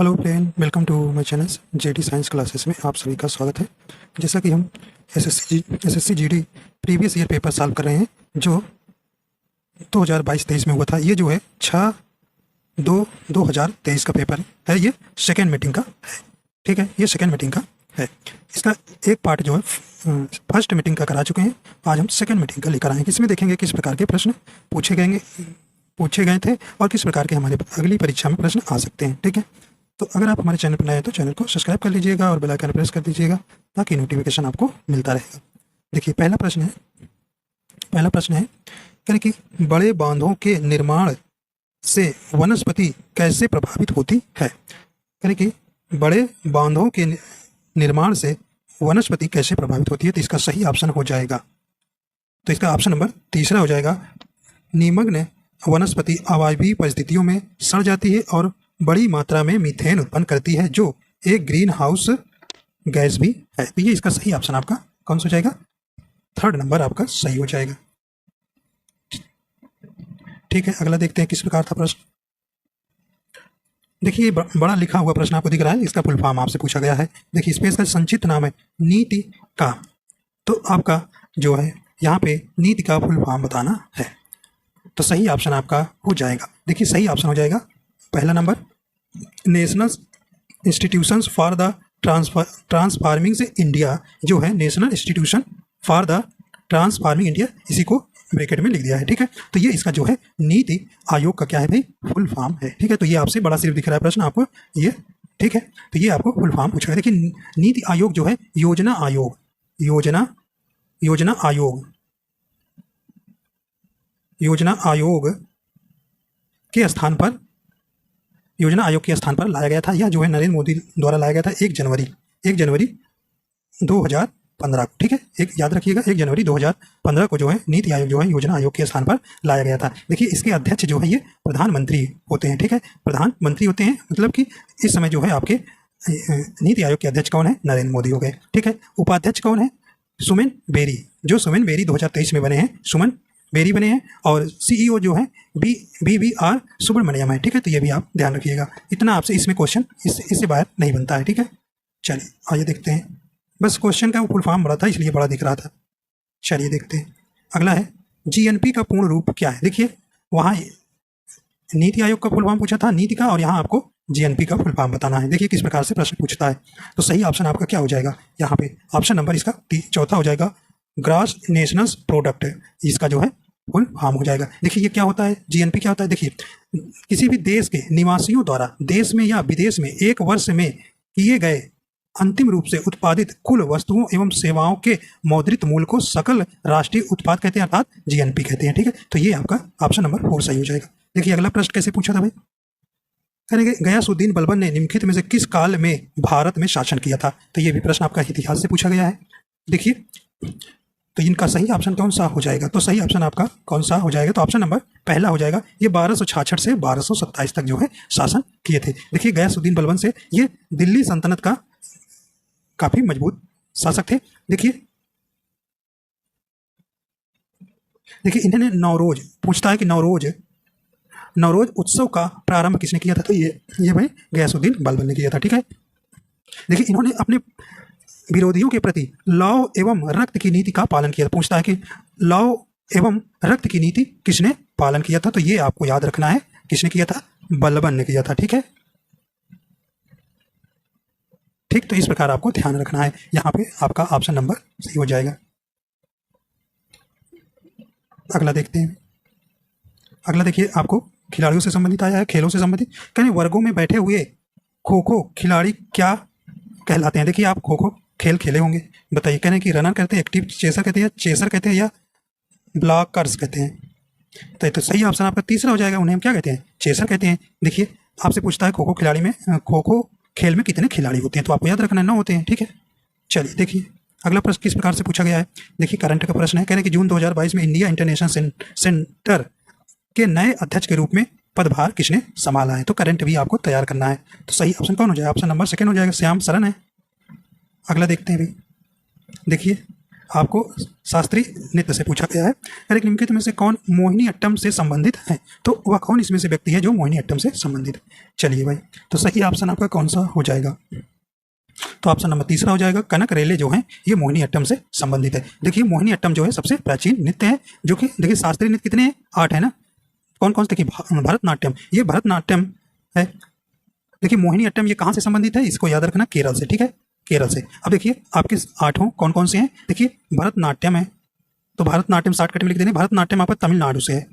Hello friend, welcome to my channel JD science classes में आप सभी का स्वागत है। जैसा कि हम SSC GD previous year paper solve कर रहे हैं जो 2022-23 में हुआ था। ये जो है 6/2/2023 का पेपर है। ये सेकेंड मीटिंग का है, ठीक है। ये सेकेंड मीटिंग का है। इसका एक पार्ट जो है फर्स्ट मीटिंग का करा चुके हैं। आज हम सेकेंड मीटिंग का लेकर आएंगे। इसमें देखेंगे किस प्रकार के प्रश्न पूछे गए थे और किस प्रकार के हमारे अगली परीक्षा में प्रश्न आ सकते हैं, ठीक है। तो अगर आप हमारे चैनल पर नए हैं तो चैनल को सब्सक्राइब कर लीजिएगा और बेल आइकन प्रेस कर दीजिएगा ताकि नोटिफिकेशन आपको मिलता रहेगा। देखिए पहला प्रश्न है कि बड़े बांधों के निर्माण से वनस्पति कैसे प्रभावित होती है। कि बड़े बांधों के निर्माण से वनस्पति कैसे प्रभावित होती है। तो इसका सही ऑप्शन हो जाएगा, तो इसका ऑप्शन नंबर तीसरा हो जाएगा। निमग्न वनस्पति अवायवीय परिस्थितियों में सड़ जाती है और बड़ी मात्रा में मीथेन उत्पन्न करती है जो एक ग्रीन हाउस गैस भी है। तो ये इसका सही ऑप्शन आपका कौन सा हो जाएगा, थर्ड नंबर आपका सही हो जाएगा, ठीक है। अगला देखते हैं किस प्रकार था प्रश्न। देखिए बड़ा लिखा हुआ प्रश्न आपको दिख रहा है, इसका फुल फॉर्म आपसे पूछा गया है। देखिए इसमें इसका संक्षिप्त नाम है नीति का। तो आपका जो है यहाँ पे नीति का फुल फॉर्म बताना है, तो सही ऑप्शन आपका हो जाएगा। देखिए सही ऑप्शन हो जाएगा पहला number, national institutions for the transforming से इंडिया जो है, national institution for the transforming India, इसी को ब्रैकेट में लिख दिया है, ठीक है। तो ये इसका जो है नीति आयोग का क्या है भाई, फुल फॉर्म है, ठीक है। तो ये आपसे बड़ा सिर्फ दिख रहा है प्रश्न आपको ये, ठीक है। तो ये आपको फुल फॉर्म पूछा है। देखिए नीति आयोग जो है योजना आयोग के स्थान पर लाया गया था। यह जो है नरेंद्र मोदी द्वारा लाया गया था 1 जनवरी 2015 को, ठीक है। एक याद रखिएगा 1 जनवरी 2015 को जो है नीति आयोग जो है योजना आयोग के स्थान पर लाया गया था। देखिए इसके अध्यक्ष जो है ये प्रधानमंत्री होते हैं, ठीक है। प्रधानमंत्री होते हैं, मतलब कि इस समय जो है आपके नीति आयोग के अध्यक्ष कौन है, नरेंद्र मोदी हो गए, ठीक है। उपाध्यक्ष कौन है, सुमेन बेरी, जो सुमेन बेरी 2023 में बने हैं, सुमन बेरी बने हैं। और सीईओ जो है BVR सुब्रमण्यम है, ठीक है। तो ये भी आप ध्यान रखिएगा। इतना आपसे इसमें क्वेश्चन इससे बाहर नहीं बनता है, ठीक है। चलिए आइए देखते हैं। बस क्वेश्चन का फुल फॉर्म बड़ा था इसलिए बड़ा दिख रहा था। चलिए देखते हैं। अगला है GNP का पूर्ण रूप क्या है। देखिए वहाँ नीति आयोग का फुल फॉर्म पूछा था नीति का, और यहाँ आपको GNP का फुल फॉर्म बताना है। देखिए किस प्रकार से प्रश्न पूछता है। तो सही ऑप्शन आपका क्या हो जाएगा यहाँ पे, ऑप्शन नंबर इसका चौथा हो जाएगा, ग्रॉस नेशनल प्रोडक्ट, इसका जो है फुल फॉर्म हो जाएगा। देखिए ये क्या होता है, GNP क्या होता है। देखिए किसी भी देश के निवासियों द्वारा देश में या विदेश में एक वर्ष में किए गए अंतिम रूप से उत्पादित कुल वस्तुओं एवं सेवाओं के मौद्रिक मूल्य को सकल राष्ट्रीय उत्पाद कहते हैं, अर्थात GNP कहते हैं, ठीक है। तो ये आपका ऑप्शन नंबर 4 सही हो जाएगा। देखिए अगला प्रश्न कैसे पूछा था भाई, करेंगे गयासुद्दीन बलबन ने निम्नलिखित में से किस काल में भारत में शासन किया था। तो ये भी प्रश्न आपका इतिहास से पूछा गया है। देखिए तो इनका सही ऑप्शन कौन सा हो जाएगा, तो सही ऑप्शन आपका कौन सा हो जाएगा, तो ऑप्शन नंबर पहला हो जाएगा। ये 1266 से 1227 तक जो है शासन किए थे। देखिए गयासुद्दीन बलबन से ये दिल्ली सल्तनत का काफी मजबूत शासक थे। देखिए इन्होंने नवरोज पूछता है कि नवरोज उत्सव का प्रारंभ किसने किया था। तो ये भाई गयासुद्दीन बलबन ने किया था, ठीक है। देखिए इन्होंने अपने विरोधियों के प्रति लौ एवं रक्त की नीति का पालन किया। पूछता है कि लौ एवं रक्त की नीति किसने पालन किया था। तो ये आपको याद रखना है, किसने किया था, बलबन ने किया था, ठीक है। ठीक, तो इस प्रकार आपको ध्यान रखना है। यहाँ पे आपका ऑप्शन नंबर सही हो जाएगा। अगला देखते हैं। अगला देखिए आपको खिलाड़ियों से संबंधित आया है, खेलों से संबंधित। कहीं वर्गों में बैठे हुए खो खो खिलाड़ी क्या कहलाते हैं। देखिए आप खो खो खेल खेले होंगे, बताइए। कहने कि रनर कहते हैं, एक्टिव चेसर कहते हैं, चेसर कहते हैं, या ब्लॉकर्स कहते हैं। तो सही ऑप्शन आपका तीसरा हो जाएगा, उन्हें हम क्या कहते हैं, चेसर कहते हैं। देखिए आपसे पूछता है खो खो खेल में कितने खिलाड़ी होते हैं, तो आपको याद रखना 9 होते हैं, ठीक है। चलिए देखिए अगला प्रश्न किस प्रकार से पूछा गया है। देखिए करंट का प्रश्न है, कहने कि जून 2022 में इंडिया इंटरनेशनल सेंटर के नए अध्यक्ष के रूप में पदभार किसने संभाला है। तो करंट भी आपको तैयार करना है। तो सही ऑप्शन कौन हो जाएगा, ऑप्शन नंबर सेकंड हो जाएगा, श्याम सरन है। अगला देखते हैं भाई। देखिए आपको शास्त्रीय नृत्य से पूछा गया है। अरे निम्नलिखित में से कौन मोहिनी अट्टम से संबंधित है? तो वह कौन इसमें से व्यक्ति है जो मोहिनी अट्टम से संबंधित है? चलिए भाई, तो सही ऑप्शन आपका कौन सा हो जाएगा? तो ऑप्शन नंबर तीसरा हो जाएगा। कनक रेले जो है ये मोहिनी अट्टम से संबंधित है। देखिए मोहिनी अट्टम जो है सबसे प्राचीन नृत्य है, जो कि देखिए शास्त्रीय नृत्य कितने हैं? 8 है ना। कौन कौन से? देखिए भरतनाट्यम, ये भरतनाट्यम है। देखिए मोहिनी अट्टम ये कहाँ से संबंधित है? इसको याद रखना, केरल से, ठीक है, केरल से। अब देखिए आपके 8 कौन कौन से हैं? देखिए भरतनाट्यम है, तो भरतनाट्यम शॉर्टकट में लिख देंगे। भरतनाट्यम आपका तमिलनाडु से है,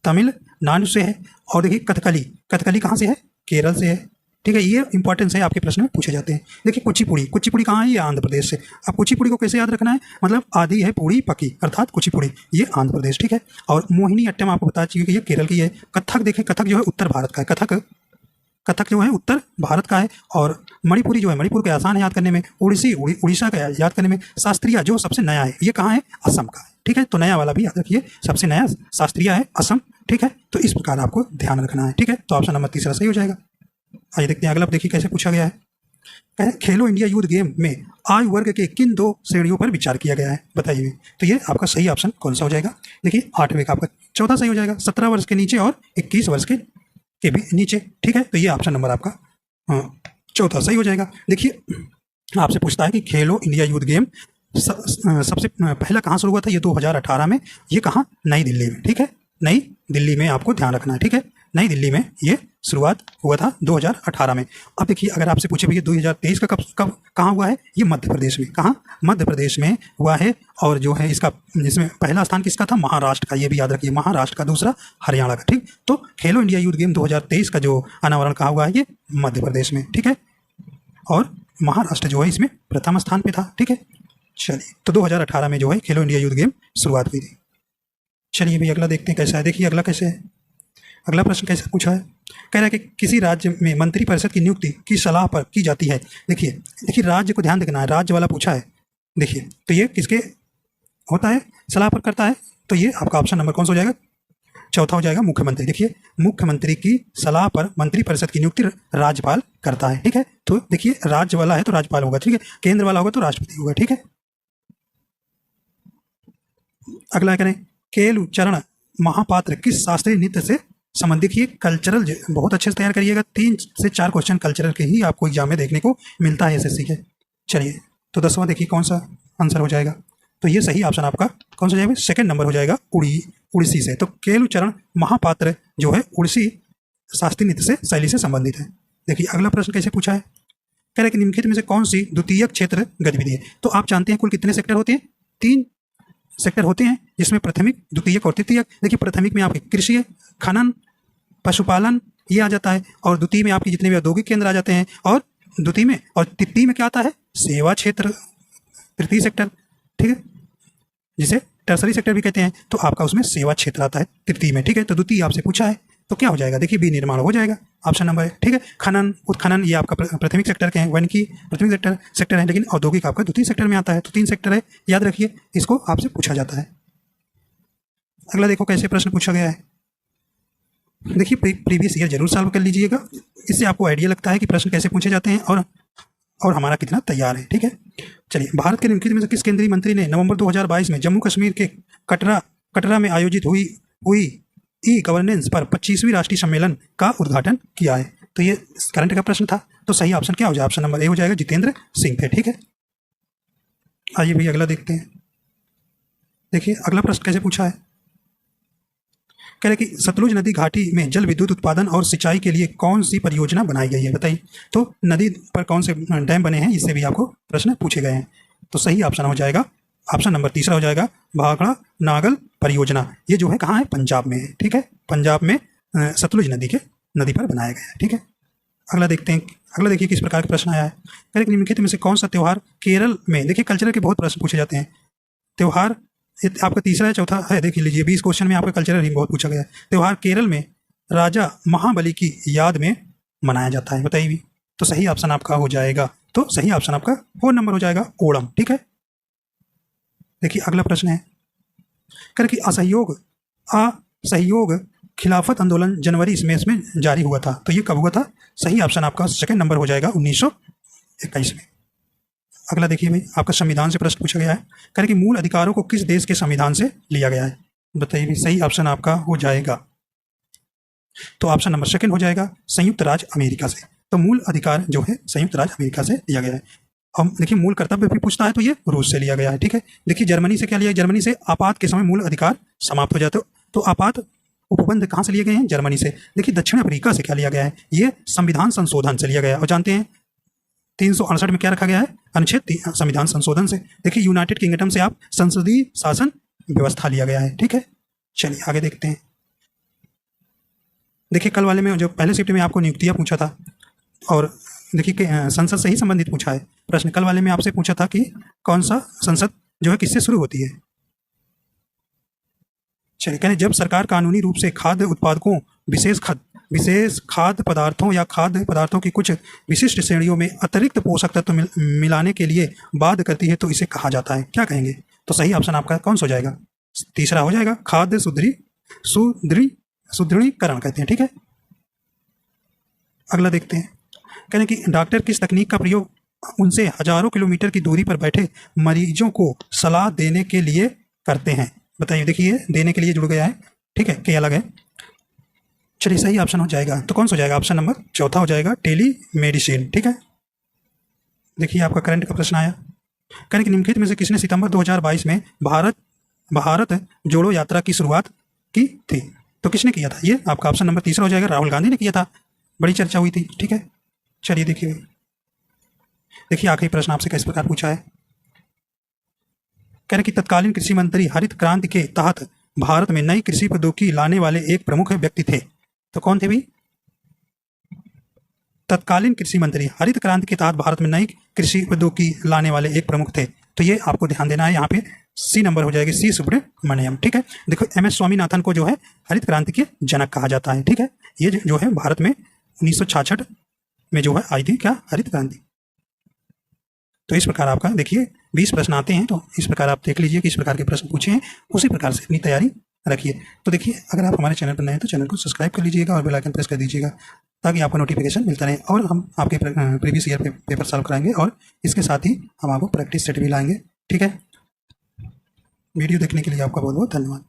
तमिलनाडु से है। और देखिए कथकली, कथकली कहाँ से है? केरल से है, ठीक है। ये इंपॉर्टेंस है, आपके प्रश्न में पूछे जाते हैं। देखिए कुचिपुड़ी, कुचिपुड़ी कहाँ है? ये आंध्र प्रदेश से। अब कुचिपुड़ी को कैसे याद रखना है? मतलब आदि है पूड़ी पकी, अर्थात कुचिपुड़ी ये आंध्र प्रदेश, ठीक है। और मोहिनी अट्टम आपको बता चुकी कि ये केरल की है। कथक देखें, कथक जो है उत्तर भारत का है, कथक, कथक जो है उत्तर भारत का है। और मणिपुरी जो है, मणिपुर के आसान है याद करने में। उड़ीसी, उड़ीसा का याद करने में। शास्त्रीय जो सबसे नया है, ये कहाँ है? असम का है, ठीक है। तो नया वाला भी याद रखिए, सबसे नया शास्त्रीय है असम, ठीक है। तो इस प्रकार आपको ध्यान रखना है, ठीक है। तो ऑप्शन नंबर तीसरा सही हो जाएगा। आइए देखते हैं अगला। देखिए कैसे पूछा गया है। खेलो इंडिया यूथ गेम में आयु वर्ग के किन 2 श्रेणियों पर विचार किया गया है? बताइए। तो ये आपका सही ऑप्शन कौन सा हो जाएगा? देखिए 8वें का आपका चौथा सही हो जाएगा। 17 वर्ष के नीचे और 21 वर्ष के भी नीचे, ठीक है। तो ये ऑप्शन नंबर आपका चौथा सही हो जाएगा। देखिए आपसे पूछता है कि खेलो इंडिया यूथ गेम सबसे पहला कहाँ शुरू हुआ था? ये 2018 में। ये कहाँ? नई दिल्ली में, ठीक है। नई दिल्ली में आपको ध्यान रखना है, ठीक है। नई दिल्ली में ये शुरुआत हुआ था 2018 में। अब देखिए अगर आपसे पूछे भैया 2023 का कब कहाँ हुआ है? ये मध्य प्रदेश में। कहाँ? मध्य प्रदेश में हुआ है। और जो है इसका, जिसमें पहला स्थान किसका था? महाराष्ट्र का, ये भी याद रखिए, महाराष्ट्र का। दूसरा हरियाणा का, ठीक। तो खेलो इंडिया यूथ गेम 2023 का जो अनावरण कहाँ हुआ है? ये मध्य प्रदेश में, ठीक है। और महाराष्ट्र जो है इसमें प्रथम स्थान पे था, ठीक है। चलिए, तो 2018 में जो है खेलो इंडिया यूथ गेम शुरुआत हुई थी। चलिए भाई अगला देखते हैं कैसा है। देखिए अगला कैसे है, अगला प्रश्न कैसे पूछा है। कह रहा है कि किसी राज्य में मंत्री परिषद की नियुक्ति की सलाह पर की जाती है। देखिए देखिए राज्य को ध्यान देना है, राज्य वाला पूछा है। देखिए तो ये किसके होता है? सलाह पर करता है। तो ये आपका ऑप्शन नंबर कौन सा हो जाएगा? चौथा हो जाएगा, मुख्यमंत्री। देखिए मुख्यमंत्री की सलाह पर मंत्री परिषद की नियुक्ति राज्यपाल करता है, ठीक है। तो देखिए राज्य वाला है तो राज्यपाल होगा, ठीक है। केंद्र वाला होगा तो राष्ट्रपति होगा, ठीक है। अगला करें, केलु चरण महापात्र किस शास्त्रीय नृत्य से संबंधित? ये कल्चरल बहुत अच्छे से तैयार करिएगा। 3 से 4 क्वेश्चन कल्चरल के ही आपको एग्जाम में देखने को मिलता है एसएससी के। चलिए तो 10वां देखिए कौन सा आंसर हो जाएगा। तो ये सही ऑप्शन आपका कौन सा जाएगा? सेकंड नंबर हो जाएगा, उड़ीसी से। तो केलु चरण महापात्र जो है उड़ीसी शास्त्रीय नृत्य से शैली से संबंधित है। देखिए अगला प्रश्न कैसे पूछा है। कह रहे हैं कि निम्नलिखित में से कौन सी द्वितीयक क्षेत्र गतिविधि है? तो आप जानते हैं कुल कितने सेक्टर होते हैं? 3 सेक्टर होते हैं, जिसमें प्राथमिक, द्वितीयक और तृतीयक। देखिए प्राथमिक में आपके कृषि, खनन, पशुपालन ये आ जाता है। और द्वितीय में आपके जितने भी औद्योगिक केंद्र आ जाते हैं। और द्वितीय में और तृतीय में क्या आता है? सेवा क्षेत्र, तृतीय सेक्टर, ठीक है, जिसे टर्सरी सेक्टर भी कहते हैं। तो आपका उसमें सेवा क्षेत्र आता है तृतीय में, ठीक है। तो द्वितीय आपसे पूछा है तो क्या हो जाएगा? देखिए बी निर्माण हो जाएगा, ऑप्शन नंबर है, ठीक है। खनन, उत्खनन ये आपका प्राथमिक सेक्टर के हैं, वानिकी प्राथमिक सेक्टर है, लेकिन औद्योगिक आपका द्वितीय सेक्टर में आता है। तो 3 सेक्टर है, याद रखिए, इसको आपसे पूछा जाता है। अगला देखो कैसे प्रश्न पूछा गया है। देखिए प्रीवियस ईयर जरूर सॉल्व कर लीजिएगा, इससे आपको आइडिया लगता है कि प्रश्न कैसे पूछे जाते हैं और हमारा कितना तैयार है, ठीक है। चलिए, भारत के निम्नलिखित में से किस केंद्रीय मंत्री ने नवंबर 2022 में जम्मू कश्मीर के कटरा में आयोजित हुई ई गवर्नेंस पर 25वीं राष्ट्रीय सम्मेलन का उद्घाटन किया है? तो ये करंट का प्रश्न था। तो सही ऑप्शन क्या हो जाएगा? ऑप्शन नंबर ए हो जाएगा, जितेंद्र सिंह थे, ठीक है। आइए भैया अगला देखते हैं। देखिए अगला प्रश्न कैसे पूछा है। कह रहे कि सतलुज नदी घाटी में जल विद्युत उत्पादन और सिंचाई के लिए कौन सी परियोजना बनाई गई है? बताइए। तो नदी पर कौन से डैम बने हैं, इससे भी आपको प्रश्न पूछे गए हैं। तो सही ऑप्शन हो जाएगा, ऑप्शन नंबर तीसरा हो जाएगा, भाखड़ा नागल परियोजना। ये जो है कहाँ है? पंजाब में है, ठीक है। पंजाब में सतलुज नदी पर बनाया गया है, ठीक है। अगला देखते हैं। अगला देखिए किस प्रकार का प्रश्न आया है। कह रहे निम्नलिखित में से कौन सा त्यौहार केरल में, देखिए कल्चरल के बहुत प्रश्न पूछे जाते हैं। त्यौहार आपका तीसरा या चौथा है, देख लीजिए। 20 क्वेश्चन में आपका कल्चरल ही बहुत पूछा गया है। त्यौहार केरल में राजा महाबली की याद में मनाया जाता है, बताइए भी। तो सही ऑप्शन आपका हो जाएगा, तो सही ऑप्शन आपका 4 नंबर हो जाएगा, ओणम, ठीक है। देखिए अगला प्रश्न है, कर कि असहयोग खिलाफत आंदोलन जनवरी इसमें जारी हुआ था। तो ये कब हुआ था? सही ऑप्शन आपका सेकंड नंबर हो जाएगा, 1921 में। अगला देखिए भाई, आपका संविधान से प्रश्न पूछा गया है। कह रहे कि मूल अधिकारों को किस देश के संविधान से लिया गया है? बताइए भाई, सही ऑप्शन आपका हो जाएगा, तो ऑप्शन नंबर सेकंड हो जाएगा, संयुक्त राज्य अमेरिका से। तो मूल अधिकार जो है संयुक्त राज्य अमेरिका से लिया गया है। अब देखिए मूल कर्तव्य भी पूछता है तो ये रूस से लिया गया है, ठीक है। देखिए जर्मनी से क्या लिया, जर्मनी से आपात के समय मूल अधिकार समाप्त हो जाते हो, तो आपात उपबंध कहाँ से लिए गए हैं? जर्मनी से। देखिए दक्षिण अफ्रीका से क्या लिया गया है? ये संविधान संशोधन से लिया गया है, और जानते हैं 368 में क्या रखा गया है? अनुच्छेद संविधान संशोधन से। देखिए यूनाइटेड किंगडम से आप संसदीय शासन व्यवस्था लिया गया है, ठीक है। चलिए आगे देखते हैं। देखिए कल वाले में जो पहले शिफ्ट में आपको नियुक्तियां पूछा था, और देखिए कि संसद से ही संबंधित पूछा है प्रश्न। कल वाले में आपसे पूछा था कि कौन सा संसद जो है किससे शुरू होती है। चलिए कहने जब सरकार कानूनी रूप से खाद्य उत्पादकों विशेष खाद्य पदार्थों या खाद्य पदार्थों की कुछ विशिष्ट श्रेणियों में अतिरिक्त पोषक तत्व मिलाने के लिए बाध्य करती है तो इसे कहा जाता है, क्या कहेंगे? तो सही ऑप्शन आपका कौन सा हो जाएगा? तीसरा हो जाएगा, खाद्य सुदृढ़ीकरण कहते हैं, ठीक है। अगला देखते हैं। कहने कि डॉक्टर किस तकनीक का प्रयोग उनसे हजारों किलोमीटर की दूरी पर बैठे मरीजों को सलाह देने के लिए करते हैं? बताइए, देखिए देने के लिए जुड़ गया है, ठीक है, के अलग है। चलिए सही ऑप्शन हो जाएगा, तो कौन सा हो जाएगा? ऑप्शन नंबर चौथा हो जाएगा, टेली मेडिसिन, ठीक है। देखिए आपका करंट का प्रश्न आया। कहने कि निम्नलिखित में से किसने सितंबर 2022 में भारत जोड़ो यात्रा की शुरुआत की थी? तो किसने किया था? ये आपका ऑप्शन नंबर तीसरा हो जाएगा, राहुल गांधी ने किया था, बड़ी चर्चा हुई थी, ठीक है। चलिए देखिए आखिरी प्रश्न आपसे किस प्रकार पूछा है। कह रहे कि तत्कालीन कृषि मंत्री हरित क्रांति के तहत भारत में नई कृषि प्रौद्योगिकी लाने वाले एक प्रमुख व्यक्ति थे, तो कौन थे भाई? तत्कालीन कृषि मंत्री हरित क्रांति के तहत भारत में नई कृषि प्रौद्योगिकी लाने वाले एक प्रमुख थे, तो ये आपको ध्यान देना है, यहाँ पे सी नंबर हो जाएगी, सी सुब्रमण्यम, ठीक है। देखो MS स्वामीनाथन को जो है हरित क्रांति के जनक कहा जाता है, ठीक है। ये जो है भारत में 1966 में जो है आई थी क्या? हरित क्रांति। तो इस प्रकार आपका देखिए 20 प्रश्न आते हैं, तो इस प्रकार आप देख लीजिए किस प्रकार के प्रश्न पूछे हैं, उसी प्रकार से अपनी तैयारी रखिए। तो देखिए अगर आप हमारे चैनल पर नए हैं तो चैनल को सब्सक्राइब कर लीजिएगा और बेल आइकन प्रेस कर दीजिएगा, ताकि आपको नोटिफिकेशन मिलता रहे, और हम आपके प्रीवियस ईयर पेपर सॉल्व कराएंगे, और इसके साथ ही हम आपको प्रैक्टिस सेट भी लाएंगे, ठीक है। वीडियो देखने के लिए आपका बहुत बहुत धन्यवाद।